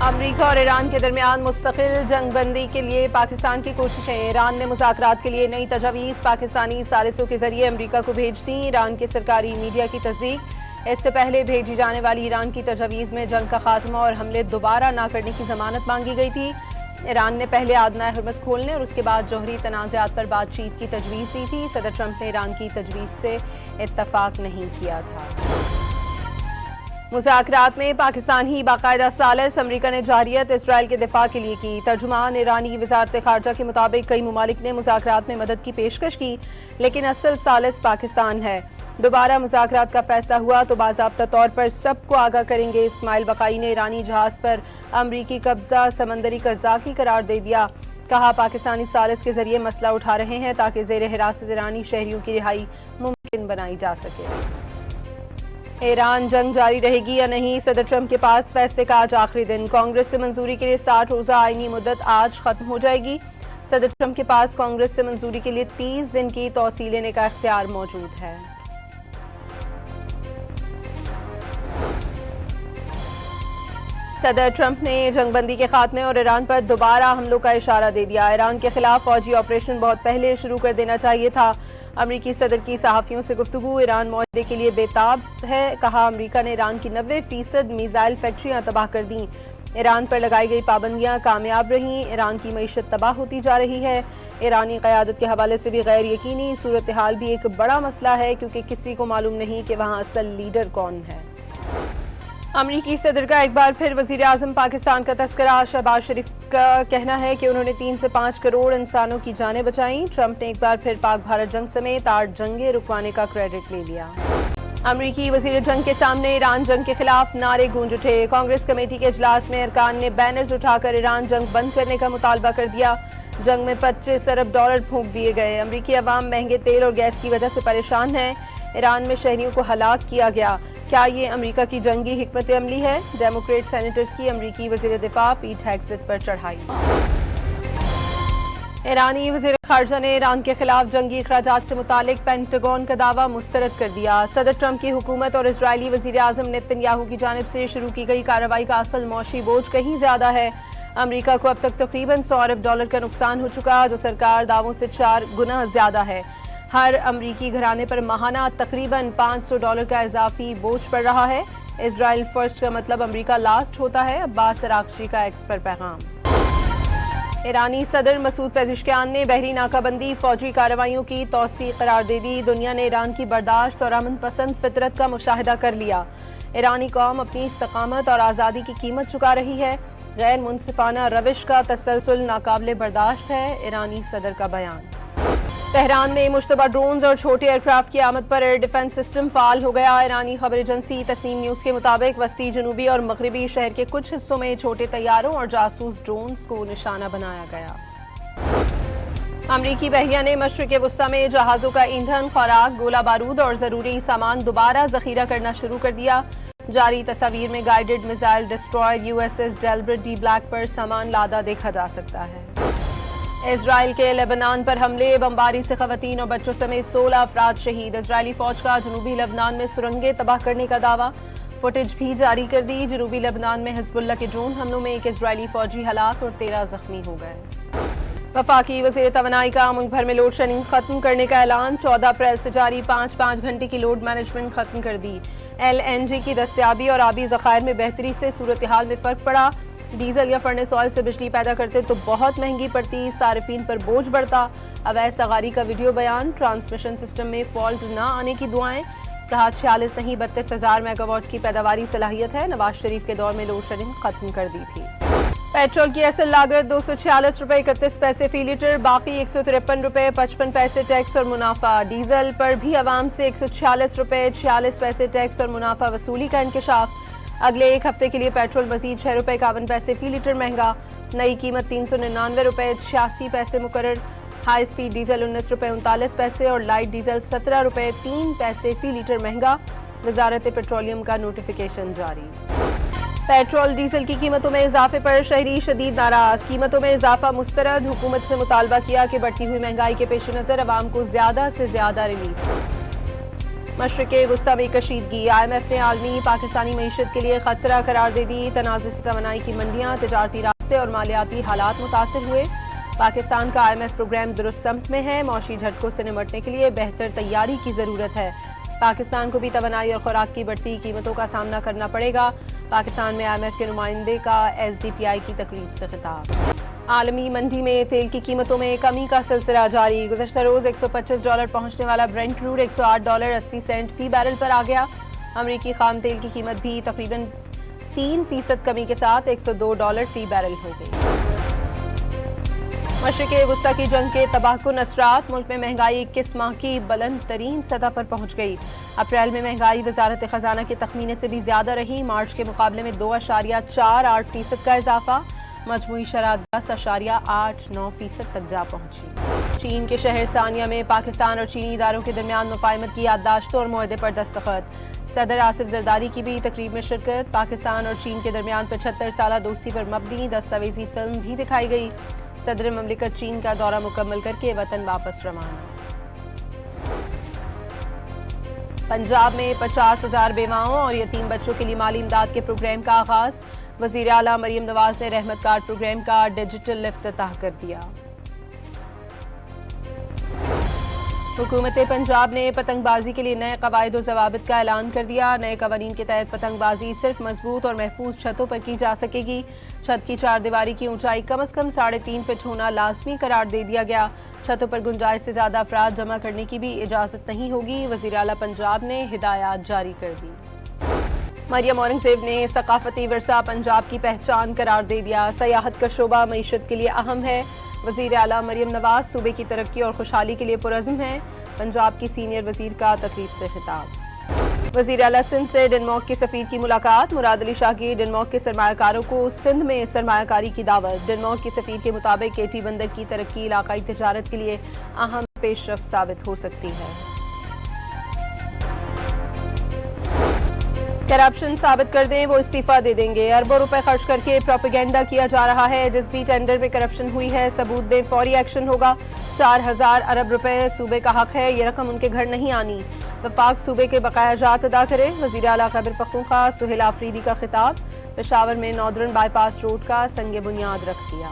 امریکہ اور ایران کے درمیان مستقل جنگ بندی کے لیے پاکستان کی کوششیں۔ ایران نے مذاکرات کے لیے نئی تجاویز پاکستانی ثالثوں کے ذریعے امریکہ کو بھیج دیں۔ ایران کے سرکاری میڈیا کی تصدیق۔ اس سے پہلے بھیجی جانے والی ایران کی تجاویز میں جنگ کا خاتمہ اور حملے دوبارہ نہ کرنے کی ضمانت مانگی گئی تھی۔ ایران نے پہلے آدنہ ہرمز کھولنے اور اس کے بعد جوہری تنازعات پر بات چیت کی تجویز دی تھی۔ صدر ٹرمپ نے ایران کی تجویز سے اتفاق نہیں کیا تھا۔ مذاکرات میں پاکستان ہی باقاعدہ ثالث، امریکہ نے جارحیت اسرائیل کے دفاع کے لیے کی۔ ترجمان ایرانی وزارت خارجہ کے مطابق کئی ممالک نے مذاکرات میں مدد کی پیشکش کی، لیکن اصل ثالث پاکستان ہے۔ دوبارہ مذاکرات کا فیصلہ ہوا تو باضابطہ طور پر سب کو آگاہ کریں گے۔ اسماعیل بقائی نے ایرانی جہاز پر امریکی قبضہ سمندری قزاقی قرار دے دیا۔ کہا پاکستانی ثالث کے ذریعے مسئلہ اٹھا رہے ہیں تاکہ زیر حراست ایرانی شہریوں کی رہائی ممکن بنائی جا سکے۔ ایران جنگ جاری رہے گی یا نہیں، صدر ٹرمپ کے پاس فیصلے کا آج آخری دن۔ کانگریس سے منظوری کے لیے 60 روزہ آئینی مدت آج ختم ہو جائے گی۔ صدر ٹرمپ کے پاس کانگریس سے منظوری کے لیے 30 دن کی توسیع لینے کا اختیار موجود ہے۔ صدر ٹرمپ نے جنگ بندی کے خاتمے اور ایران پر دوبارہ حملوں کا اشارہ دے دیا۔ ایران کے خلاف فوجی آپریشن بہت پہلے شروع کر دینا چاہیے تھا۔ امریکی صدر کی صحافیوں سے گفتگو۔ ایران معاہدے کے لیے بے تاب ہے، کہا امریکہ نے ایران کی 90% میزائل فیکٹریاں تباہ کر دیں۔ ایران پر لگائی گئی پابندیاں کامیاب رہیں، ایران کی معیشت تباہ ہوتی جا رہی ہے۔ ایرانی قیادت کے حوالے سے بھی غیر یقینی صورتحال بھی ایک بڑا مسئلہ ہے، کیونکہ کسی کو معلوم نہیں کہ وہاں اصل لیڈر کون ہے۔ امریکی صدر کا ایک بار پھر وزیر اعظم پاکستان کا تذکرہ۔ شہباز شریف کا کہنا ہے کہ انہوں نے 3 سے 5 کروڑ انسانوں کی جانیں بچائیں۔ ٹرمپ نے ایک بار پھر پاک بھارت جنگ سمیت 8 جنگیں رکوانے کا کریڈٹ لے لیا۔ امریکی وزیر جنگ کے سامنے ایران جنگ کے خلاف نعرے گونج اٹھے۔ کانگریس کمیٹی کے اجلاس میں ارکان نے بینرز اٹھا کر ایران جنگ بند کرنے کا مطالبہ کر دیا۔ جنگ میں $25 ارب پھونک دیے گئے۔ امریکی عوام مہنگے تیل اور گیس کی وجہ سے پریشان ہیں۔ ایران میں شہریوں کو ہلاک کیا گیا۔ کیا یہ امریکہ کی جنگی حکمت عملی ہے؟ ڈیموکریٹ سینیٹرز کی امریکی وزیر دفاع پیٹ ہیگزٹ پر چڑھائی۔ ایرانی وزیر خارجہ نے ایران کے خلاف جنگی اخراجات سے متعلق پینٹاگون کا دعویٰ مسترد کر دیا۔ صدر ٹرمپ کی حکومت اور اسرائیلی وزیر اعظم نیتن یاہو کی جانب سے شروع کی گئی کارروائی کا اصل معاشی بوجھ کہیں زیادہ ہے۔ امریکہ کو اب تک تقریباً $100 ارب کا نقصان ہو چکا، جو سرکار دعووں سے 4 گنا زیادہ ہے۔ ہر امریکی گھرانے پر ماہانہ تقریباً $500 کا اضافی بوجھ پڑ رہا ہے۔ اسرائیل فرسٹ کا مطلب امریکہ لاسٹ ہوتا ہے، عباس اراغچی کا ایکس پر پیغام۔ ایرانی صدر مسعود پزشکیان نے بحری ناکہ بندی فوجی کارروائیوں کی توسیع قرار دے دی۔ دنیا نے ایران کی برداشت اور امن پسند فطرت کا مشاہدہ کر لیا۔ ایرانی قوم اپنی استقامت اور آزادی کی قیمت چکا رہی ہے۔ غیر منصفانہ روش کا تسلسل ناقابل برداشت ہے، ایرانی صدر کا بیان۔ تہران میں مشتبہ ڈرونز اور چھوٹے ایئرکرافٹ کی آمد پر ایئر ڈیفنس سسٹم فعال ہو گیا۔ ایرانی خبر ایجنسی تسنیم نیوز کے مطابق وسطی، جنوبی اور مغربی شہر کے کچھ حصوں میں چھوٹے طیاروں اور جاسوس ڈرونز کو نشانہ بنایا گیا۔ امریکی بحریہ نے مشرق وسطی میں جہازوں کا ایندھن، خوراک، گولہ بارود اور ضروری سامان دوبارہ ذخیرہ کرنا شروع کر دیا۔ جاری تصاویر میں guided missile destroyer USS Delbert D Black پر سامان لادا دیکھا جا سکتا ہے۔ اسرائیل کے لبنان پر حملے، بمباری سے خواتین اور بچوں سمیت 16 افراد شہید۔ اسرائیلی فوج کا جنوبی لبنان میں سرنگیں تباہ کرنے کا دعویٰ، فوٹیج بھی جاری کر دی۔ جنوبی لبنان میں حزب اللہ کے ڈرون حملوں میں 1 اسرائیلی فوجی ہلاک اور 13 زخمی ہو گئے۔ وفاقی وزیر توانائی کا ملک بھر میں لوڈ شیڈنگ ختم کرنے کا اعلان۔ 14 اپریل سے جاری 5 گھنٹے کی لوڈ مینجمنٹ ختم کر دی۔ LNG کی دستیابی اور آبی ذخائر میں بہتری سے صورتحال میں فرق پڑا۔ ڈیزل یا فرنس آئل سے بجلی پیدا کرتے تو بہت مہنگی پڑتی، صارفین پر بوجھ بڑھتا۔ اویس تغاری کا ویڈیو بیان۔ ٹرانسمیشن سسٹم میں فالٹ نہ آنے کی دعائیں، کہا 46 نہیں 32,000 میگا واٹ کی پیداواری صلاحیت ہے۔ نواز شریف کے دور میں لوڈ شیڈنگ ختم کر دی تھی۔ پیٹرول کی اصل لاگت $246.31 فی لیٹر، باقی $153.55 ٹیکس اور منافع۔ ڈیزل پر بھی عوام سے $146.46 ٹیکس اور منافع وصولی کا انکشاف۔ اگلے ایک ہفتے کے لیے پیٹرول مزید $6.51 فی لیٹر مہنگا، نئی قیمت $399.86 مقرر۔ ہائی اسپیڈ ڈیزل $19.39 اور لائٹ ڈیزل $17.03 فی لیٹر مہنگا۔ وزارت پیٹرولیم کا نوٹیفیکیشن جاری۔ پیٹرول ڈیزل کی قیمتوں میں اضافے پر شہری شدید ناراض۔ قیمتوں میں اضافہ مسترد، حکومت سے مطالبہ کیا کہ بڑھتی ہوئی مہنگائی کے پیش نظر عوام کو زیادہ سے زیادہ ریلیف۔ مشرق وسطی میں کشیدگی، IMF نے عالمی پاکستانی معیشت کے لیے خطرہ قرار دے دی، تنازع سے توانائی کی منڈیاں، تجارتی راستے اور مالیاتی حالات متاثر ہوئے۔ پاکستان کا IMF پروگرام درست سمت میں ہے، معاشی جھٹکوں سے نمٹنے کے لیے بہتر تیاری کی ضرورت ہے۔ پاکستان کو بھی توانائی اور خوراک کی بڑھتی قیمتوں کا سامنا کرنا پڑے گا۔ پاکستان میں IMF کے نمائندے کا SDPI کی تقریب سے خطاب۔ عالمی منڈی میں تیل کی قیمتوں میں کمی کا سلسلہ جاری، گزشتہ روز $125 پہنچنے والا برنٹ کروڈ $108.80 فی بیرل پر آ گیا۔ امریکی خام تیل کی قیمت بھی تقریباً 3% کمی کے ساتھ $102 فی بیرل ہو گئی۔ مشرق وسطی کی جنگ کے تباہ کن اثرات، ملک میں مہنگائی 21 ماہ کی بلند ترین سطح پر پہنچ گئی۔ اپریل میں مہنگائی وزارت خزانہ کے تخمینے سے بھی زیادہ رہی، مارچ کے مقابلے میں 2.48% کا اضافہ، مجموعی شرح 10.89% تک جا پہنچی۔ چین کے شہر ثانیہ میں پاکستان اور چینی اداروں کے درمیان مفاہمت کی یادداشتوں اور معاہدے پر دستخط، صدر آصف زرداری کی بھی تقریب میں شرکت۔ پاکستان اور چین کے درمیان 75 سالہ دوستی پر مبنی دستاویزی فلم بھی دکھائی گئی۔ صدر مملکت چین کا دورہ مکمل کر کے وطن واپس روانہ۔ پنجاب میں 50,000 بیواؤں اور یتیم بچوں کے لیے مالی امداد کے پروگرام کا آغاز، وزیر اعلیٰ مریم نواز نے رحمت کارڈ پروگرام کا ڈیجیٹل افتتاح کر دیا۔ حکومت پنجاب نے پتنگ بازی کے لیے نئے قواعد و ضوابط کا اعلان کر دیا۔ نئے قوانین کے تحت پتنگ بازی صرف مضبوط اور محفوظ چھتوں پر کی جا سکے گی۔ چھت کی 4 دیواری کی اونچائی کم از کم 3.5 فٹ ہونا لازمی قرار دے دیا گیا۔ چھتوں پر گنجائش سے زیادہ افراد جمع کرنے کی بھی اجازت نہیں ہوگی، وزیر اعلیٰ پنجاب نے ہدایات جاری کر دی۔ مریم اورنگزیب نے ثقافتی ورثہ پنجاب کی پہچان قرار دے دیا۔ سیاحت کا شعبہ معیشت کے لیے اہم ہے، وزیر اعلیٰ مریم نواز صوبے کی ترقی اور خوشحالی کے لیے پرعزم ہیں، پنجاب کی سینئر وزیر کا تقریب سے خطاب۔ وزیر اعلیٰ سندھ سے ڈنمارک کے سفیر کی ملاقات، مراد علی شاہ کی ڈنمارک کے سرمایہ کاروں کو سندھ میں سرمایہ کاری کی دعوت۔ ڈنمارک کے سفیر کے مطابق KT بندر کی ترقی علاقائی تجارت کے لیے اہم پیش رفت ثابت ہو سکتی ہے۔ کرپشن ثابت کر دیں وہ استعفیٰ دے دیں گے، اربوں روپے خرچ کر کے پروپیگنڈا کیا جا رہا ہے، جس بھی ٹینڈر میں کرپشن ہوئی ہے ثبوت دیں، فوری ایکشن ہوگا۔ 4,000 ارب روپے صوبے کا حق ہے، یہ رقم ان کے گھر نہیں آنی، وفاق صوبے کے بقایا جات ادا کرے۔ وزیر اعلیٰ خیبر پختونخوا سہیل آفریدی کا خطاب، پشاور میں ناردرن بائی پاس روڈ کا سنگ بنیاد رکھ دیا۔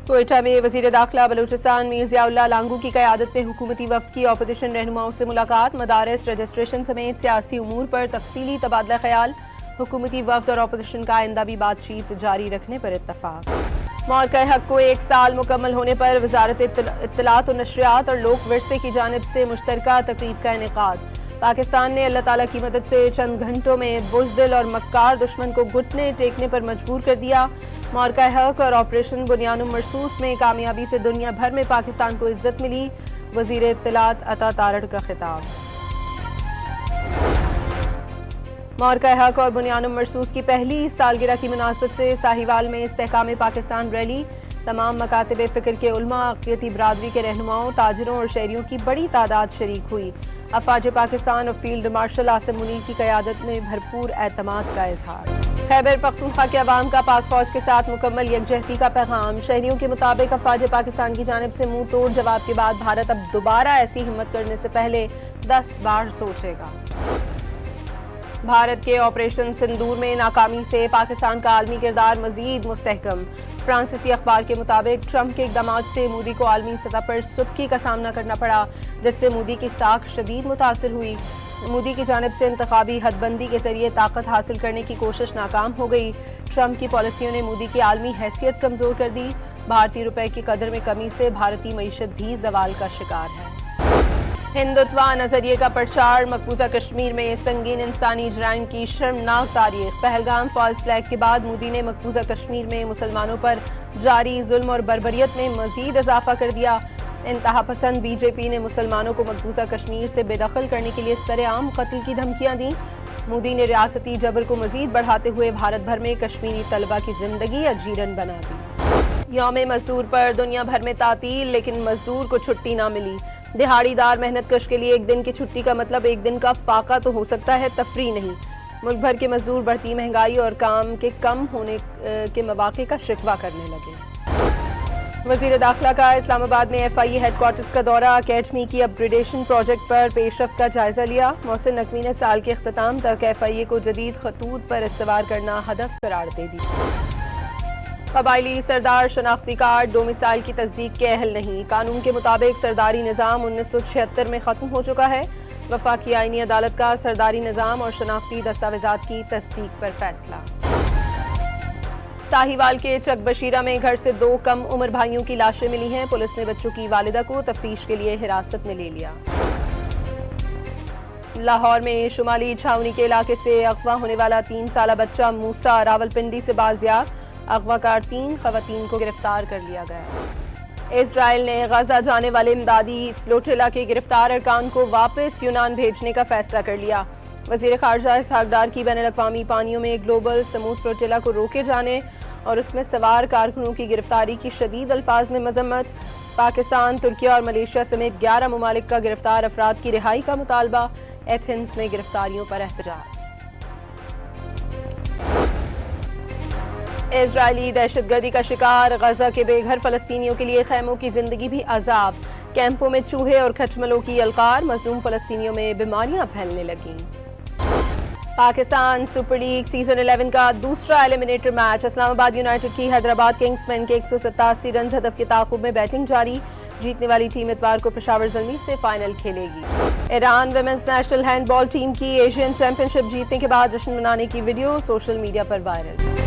کوئٹہ میں وزیر داخلہ بلوچستان میر ضیاء اللہ لانگو کی قیادت میں حکومتی وفد کی اپوزیشن رہنماؤں سے ملاقات، مدارس رجسٹریشن سمیت سیاسی امور پر تفصیلی تبادلہ خیال، حکومتی وفد اور اپوزیشن کا آئندہ بھی بات چیت جاری رکھنے پر اتفاق۔ مورکہ حق کو 1 سال مکمل ہونے پر وزارت اطلاعات و نشریات اور لوک ورثے کی جانب سے مشترکہ تقریب کا انعقاد۔ پاکستان نے اللہ تعالیٰ کی مدد سے چند گھنٹوں میں بزدل اور مکار دشمن کو گھٹنے ٹیکنے پر مجبور کر دیا۔ مورکہ حق اور آپریشن بنیان مرصوص میں کامیابی سے دنیا بھر میں پاکستان کو عزت ملی، وزیر اطلاعات عطا تارڑ کا خطاب۔ مورکہ حق اور بنیان مرصوص کی پہلی سالگرہ کی مناسبت سے ساہیوال میں استحکام پاکستان ریلی، تمام مکاتب فکر کے علماء، عقیدتی برادری کے رہنماؤں، تاجروں اور شہریوں کی بڑی تعداد شریک ہوئی۔ افواج پاکستان اور فیلڈ مارشل عاصم منیر کی قیادت میں بھرپور اعتماد کا اظہار۔ خیبر پختونخوا کے عوام کا پاک فوج کے ساتھ مکمل یکجہتی کا پیغام، شہریوں کے مطابق افواج پاکستان کی جانب سے منہ توڑ جواب کے بعد بھارت اب دوبارہ ایسی ہمت کرنے سے پہلے 10 بار سوچے گا۔ بھارت کے آپریشن سندور میں ناکامی سے پاکستان کا عالمی کردار مزید مستحکم، فرانسیسی اخبار کے مطابق ٹرمپ کے اقدامات سے مودی کو عالمی سطح پر سبکی کا سامنا کرنا پڑا، جس سے مودی کی ساکھ شدید متاثر ہوئی۔ مودی کی جانب سے انتخابی حد بندی کے ذریعے طاقت حاصل کرنے کی کوشش ناکام ہو گئی۔ ٹرمپ کی پالیسیوں نے مودی کی عالمی حیثیت کمزور کر دی۔ بھارتی روپے کی قدر میں کمی سے بھارتی معیشت بھی زوال کا شکار ہے۔ ہندوتوا نظریے کا پرچار، مقبوضہ کشمیر میں سنگین انسانی جرائم کی شرمناک تاریخ۔ پہلگام فالز فلیگ کے بعد مودی نے مقبوضہ کشمیر میں مسلمانوں پر جاری ظلم اور بربریت میں مزید اضافہ کر دیا۔ انتہا پسند BJP نے مسلمانوں کو مقبوضہ کشمیر سے بے دخل کرنے کے لیے سرعام قتل کی دھمکیاں دیں۔ مودی نے ریاستی جبر کو مزید بڑھاتے ہوئے بھارت بھر میں کشمیری طلبہ کی زندگی اجیرن بنا دی۔ یوم مزدور پر دنیا بھر میں تعطیل، لیکن مزدور کو چھٹی نہ ملی۔ دہاڑی دار محنت کش کے لیے ایک دن کی چھٹی کا مطلب ایک دن کا فاقہ تو ہو سکتا ہے، تفریح نہیں۔ ملک بھر کے مزدور بڑھتی مہنگائی اور کام کے کم ہونے کے مواقع کا شکوہ کرنے لگے۔ وزیر داخلہ کا اسلام آباد میں FIE ہیڈ کوارٹرز کا دورہ، اکیڈمی کی اپ گریڈیشن پروجیکٹ پر پیش رفت کا جائزہ لیا۔ محسن نقوی نے سال کے اختتام تک FIE کو جدید خطوط پر استوار کرنا ہدف قرار دے دی۔ قبائلی سردار شناختی کارڈ ڈومیسائل کی تصدیق کے اہل نہیں، قانون کے مطابق سرداری نظام 1976 میں ختم ہو چکا ہے۔ وفاقی آئینی عدالت کا سرداری نظام اور شناختی دستاویزات کی تصدیق پر فیصلہ۔ ساہیوال کے چک بشیرہ میں گھر سے 2 کم عمر بھائیوں کی لاشیں ملی ہیں، پولیس نے بچوں کی والدہ کو تفتیش کے لیے حراست میں لے لیا۔ لاہور میں شمالی چھاونی کے علاقے سے اغوا ہونے والا 3 سالہ بچہ موسیٰ راولپنڈی سے بازیاب، اغوا کار 3 خواتین کو گرفتار کر لیا گیا۔ اسرائیل نے غزہ جانے والے امدادی فلوٹیلا کے گرفتار ارکان کو واپس یونان بھیجنے کا فیصلہ کر لیا۔ وزیر خارجہ اسحاق ڈار کی بین الاقوامی پانیوں میں گلوبل سموتھ فلوٹیلا کو روکے جانے اور اس میں سوار کارکنوں کی گرفتاری کی شدید الفاظ میں مذمت۔ پاکستان، ترکی اور ملیشیا سمیت 11 ممالک کا گرفتار افراد کی رہائی کا مطالبہ، ایتھنز میں گرفتاریوں پر احتجاج۔ اسرائیلی دہشت گردی کا شکار، غزہ کے بے گھر فلسطینیوں کے لیے خیموں کی زندگی بھی عذاب، کیمپوں میں چوہے اور کھچملوں کی القار، مظلوم فلسطینیوں میں بیماریاں پھیلنے لگیں۔ پاکستان سپر لیگ سیزن 11 کا دوسرا ایلیمنیٹر میچ، اسلام آباد یونائیٹڈ کی حیدرآباد کنگز مین کے 187 رنز ہدف کے تعاقب میں بیٹنگ جاری، جیتنے والی ٹیم اتوار کو پشاور زلمی سے فائنل کھیلے گی۔ ایران ویمنز نیشنل ہینڈ بال ٹیم کی ایشین چیمپئن شپ جیتنے کے بعد جشن منانے کی ویڈیو سوشل میڈیا پر وائرل۔